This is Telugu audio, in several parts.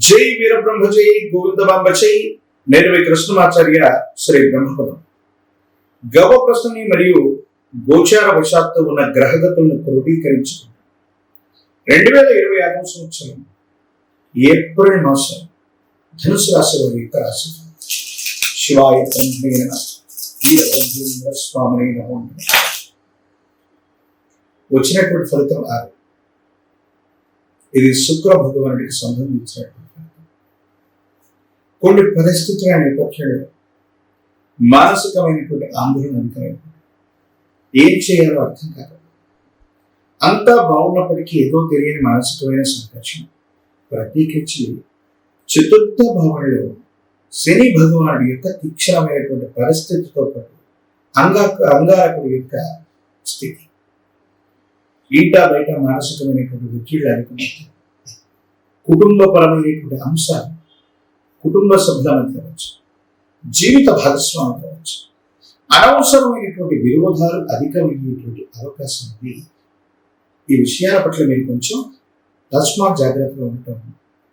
జై వీరబ్రహ్మ జై గోవిందబాంబ జై. నేను మీ కృష్ణమాచార్య శ్రీ బ్రహ్మపదం. గవ ప్రశ్నని మరియు గోచార వశాత్తు ఉన్న గ్రహగతులను క్రోడీకరించుకుంటాం. 2026 సంవత్సరం ఏప్రిల్ మాసం ధనుసు రాశి వారి యొక్క రాశి. శివాయ వీరబ్రహ్మేంద్ర స్వామి నమో. వచ్చినటువంటి ఫలితం 6. ఇది శుక్ర భగవానుడికి సంబంధించినటువంటి కొన్ని పరిస్థితుల నేపథ్యంలో మానసికమైనటువంటి ఆందోళన అధికమైనటువంటి ఏం చేయాలో అర్థం కాదు. అంతా బాగున్నప్పటికీ ఏదో తెలియని మానసికమైన సంఘర్షణ. ప్రత్యేకించి చతుర్థ భావంలో శని భగవానుడి యొక్క తీక్షణమైనటువంటి పరిస్థితితో పాటు అంగారకుడి యొక్క స్థితి, ఇంట బయట మానసికమైనటువంటి ఒత్తిళ్లు అధికమవుతాయి. కుటుంబపరమైనటువంటి అంశాలు కుటుంబ సభ్యుల మధ్య కావచ్చు, జీవిత భాగస్వామి కావచ్చు, అనవసరమైనటువంటి విరోధాలు అధికమయ్యేటువంటి అవకాశం ఉంది. ఈ విషయాల పట్ల మీరు కొంచెం తస్మాత్ జాగ్రత్తగా ఉండటం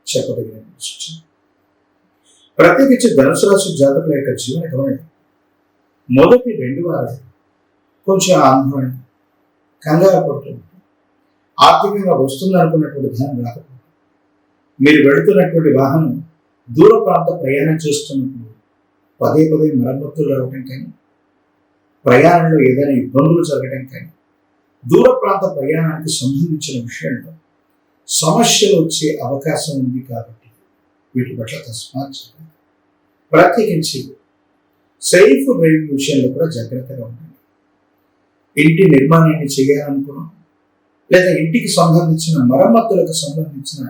చెప్పదగిన సూచన. ప్రత్యేకించి ధనుసు రాశి జాతకుల యొక్క జీవన గమనం మొదటి 2 వారాలు కొంచెం ఆందోళన, కంగారు పడుతుంది. ఆర్థికంగా వస్తుంది అనుకున్నటువంటి ధనం రాకపోతే, మీరు వెళుతున్నటువంటి వాహనం దూర ప్రాంత ప్రయాణం చేస్తున్నప్పుడు పదే మరమ్మతులు రావడం కానీ, ప్రయాణంలో ఏదైనా ఇబ్బందులు జరగడం కానీ, దూర ప్రాంత ప్రయాణానికి సంబంధించిన విషయంలో సమస్యలు వచ్చే అవకాశం ఉంది. కాబట్టి వీటి పట్ల తస్మాత్ ప్రత్యేకించి సెల్ఫ్ డ్రైవింగ్ విషయంలో కూడా జాగ్రత్తగా ఉంటుంది. ఇంటి నిర్మాణాన్ని చేయాలనుకున్నాం, లేదా ఇంటికి సంబంధించిన మరమ్మతులకు సంబంధించిన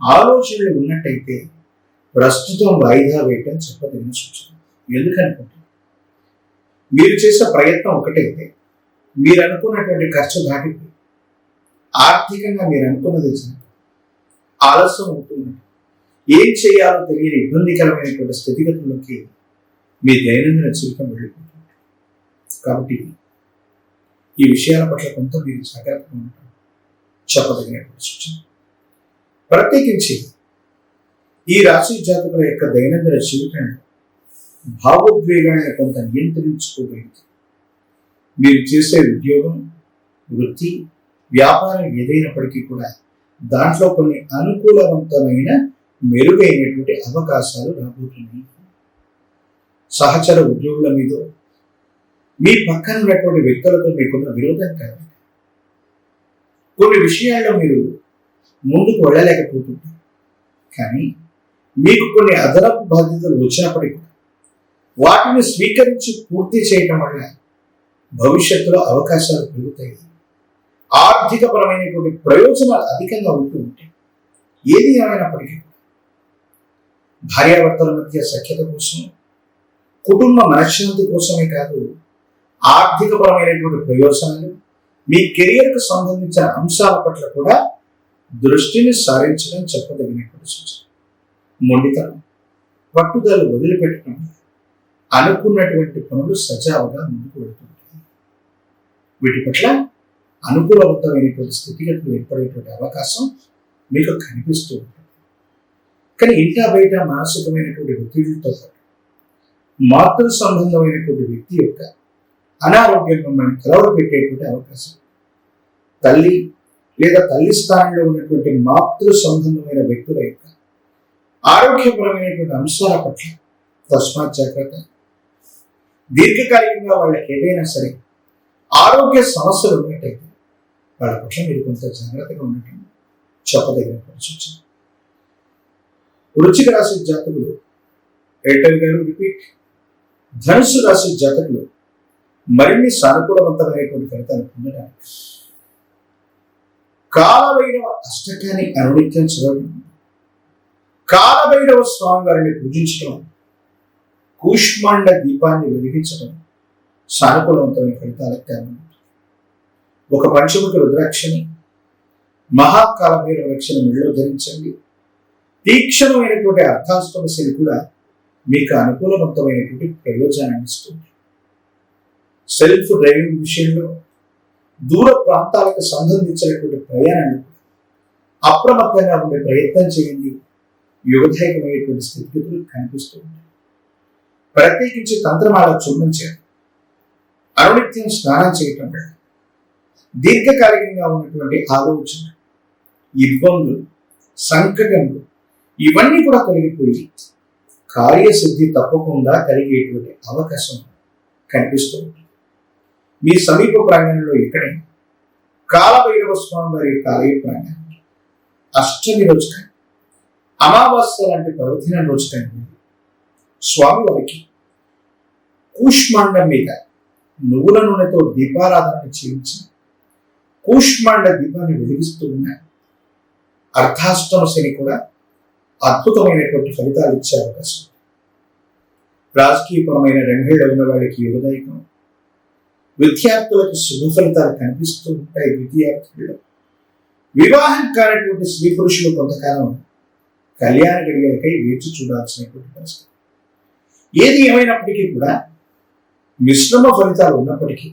ఆలోచనలు ఉన్నట్టయితే ప్రస్తుతం వాయిదా వేయటం చెప్పదగిన సూచన. ఎందుకనుకుంటే మీరు చేసే ప్రయత్నం ఒకటైతే మీరు అనుకున్నటువంటి ఖర్చు దాటిపోయి ఆర్థికంగా మీరు అనుకున్నది ఆలస్యం అవుతుంది. ఏం చేయాలో తెలియని ఇబ్బందికరమైనటువంటి స్థితిగతుల్లోకి మీ దైనందిన జీవితం వెళ్ళిపోతుంది. కాబట్టి ఈ విషయాల పట్ల కొంత మీరు జాగ్రత్తగా ఉంటారు చెప్పదగినటువంటి సూచన. ప్రత్యేకించి ఈ రాశి జాతకుల యొక్క దైనందిన జీవితంలో భావోద్వేగాన్ని కొంత నియంత్రించుకోగలిగితే మీరు చేసే ఉద్యోగం, వృత్తి, వ్యాపారం ఏదైనప్పటికీ కూడా దాంట్లో కొన్ని అనుకూలవంతమైన మెరుగైనటువంటి అవకాశాలు రాబోతున్నాయి. సహచర ఉద్యోగుల మీద, మీ పక్కన ఉన్నటువంటి వ్యక్తులతో మీకున్న విరోధం కాదు. కొన్ని విషయాల్లో మీరు ముందుకు వెళ్ళలేకపోతుంటారు. కానీ మీకు కొన్ని అదనపు బాధ్యతలు వచ్చినప్పటికీ వాటిని స్వీకరించి పూర్తి చేయటం వల్ల భవిష్యత్తులో అవకాశాలు పెరుగుతాయి. ఆర్థికపరమైనటువంటి ప్రయోజనాలు అధికంగా ఉంటూ ఉంటాయి. ఏది ఏమైనప్పటికీ భార్యాభర్తల మధ్య సఖ్యత కోసం, కుటుంబ మనశ్శాంతి కోసమే కాదు, ఆర్థికపరమైనటువంటి ప్రయోజనాలు, మీ కెరియర్కు సంబంధించిన అంశాల పట్ల కూడా దృష్టిని సారించడం చెప్పదగినటువంటి సూచన. మొండితనం, పట్టుదల వదిలిపెట్టడం, అనుకున్నటువంటి పనులు సజావుగా ముందుకు వెళ్తుంటాయి. వీటి పట్ల అనుకూలవంతమైనటువంటి స్థితిగతులు ఏర్పడేటువంటి అవకాశం మీకు కనిపిస్తూ ఉంటుంది. కానీ ఇంటా బయట మానసికమైనటువంటి ఒత్తిడితో పాటు మాతృ సంబంధమైనటువంటి వ్యక్తి యొక్క అనారోగ్యం మిమ్మల్ని కలవరపెట్టేటువంటి అవకాశం, తల్లి లేదా తల్లి స్థానంలో ఉన్నటువంటి మాతృ సంబంధమైన వ్యక్తుల యొక్క ఆరోగ్యపరమైనటువంటి అంశాల పట్ల తస్మాత్ జాగ్రత్త. దీర్ఘకాలికంగా వాళ్ళకి ఏదైనా సరే ఆరోగ్య సమస్యలు ఉన్నట్టయితే వాళ్ళ పట్ల మీరు కొంత జాగ్రత్తగా ఉండటం చెప్పదగినటువంటి సూచన. వృశ్చిక రాశి జాతకులు ఎయిర్టెల్ గారు రిపీట్. ధనుసు రాశి జాతకులు మరిన్ని సానుకూలవంతమైనటువంటి ఫలితాలు పొందడానికి కాలభైరవ అష్టకాన్ని అనునిత్యం చదవడం, కాలభైరవ స్వామి వారిని పూజించడం, కూష్మాండ దీపాన్ని వెలిగించడం సానుకూలవంతమైన ఫలితాలకు కారణం. ఒక పంచముఖ రుద్రాక్షని, మహాకాలభైరవ రక్షణ మెడలో ధరించండి. తీక్షణమైనటువంటి అర్థాష్టమశని కూడా మీకు అనుకూలవంతమైనటువంటి ప్రయోజనాన్ని ఇస్తుంది. సెల్ఫ్ డ్రైవింగ్ విషయంలో, దూర ప్రాంతాలకు సంబంధించినటువంటి ప్రయాణాలు అప్రమత్తంగా ఉండే ప్రయత్నం చేయండి. యుగదాయకమైనటువంటి స్థితిగతులు కనిపిస్తూ ఉంటాయి. ప్రత్యేకించి తంత్రమాల చూడడం చేయడం, అనునిత్యం స్నానం చేయటం వల్ల దీర్ఘకాలికంగా ఉన్నటువంటి ఆలోచన, ఇబ్బందులు, సంకటములు ఇవన్నీ కూడా తొలగిపోయి కార్యసిద్ధి తప్పకుండా కలిగేటువంటి అవకాశం కనిపిస్తూ ఉంటుంది. మీ సమీప ప్రాంగణంలో ఎక్కడైనా కాలభైరవ స్వామి వారి యొక్క ఆలయ ప్రాంగణం అష్టమి రోజు కానీ అమావాస్య లాంటి పర్వదినం రోజు కానీ స్వామివారికి కూష్మాండం మీద నువ్వుల నూనెతో దీపారాధన చేయించి కూష్మాండ దీపాన్ని వెలిగిస్తూ ఉన్న అర్ధాష్టమ శని కూడా అద్భుతమైనటువంటి ఫలితాలు ఇచ్చే అవకాశం. రాజకీయపరమైన రంగంలో ఉన్న వాళ్ళకి యువదాయకం, విద్యార్థులకు శుభ ఫలితాలు కనిపిస్తూ ఉంటాయి. విద్యార్థుల్లో వివాహం కానటువంటి స్త్రీ పురుషులు కొంతకాలం కళ్యాణ గడియలకై వేచి చూడాల్సినటువంటి పరిస్థితి. ఏది ఏమైనప్పటికీ కూడా మిశ్రమ ఫలితాలు ఉన్నప్పటికీ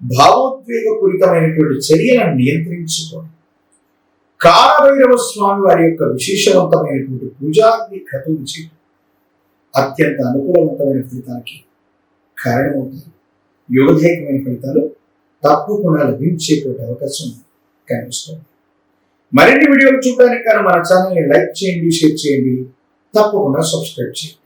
భావోద్వేగపూరితమైనటువంటి చర్యలను నియంత్రించుకోవడం, కాలభైరవ స్వామి వారి యొక్క విశేషవంతమైనటువంటి పూజాగ్ని క్రతువు చేయడం అత్యంత అనుకూలవంతమైన ఫలితానికి కారణమవుతాయి. యోగదాయకమైన ఫలితాలు తప్పకుండా లభించేటువంటి అవకాశం కనిపిస్తుంది. మరిన్ని వీడియోలు చూడడానికి మన ఛానల్ని లైక్ చేయండి, షేర్ చేయండి, తప్పకుండా సబ్స్క్రైబ్ చేయండి.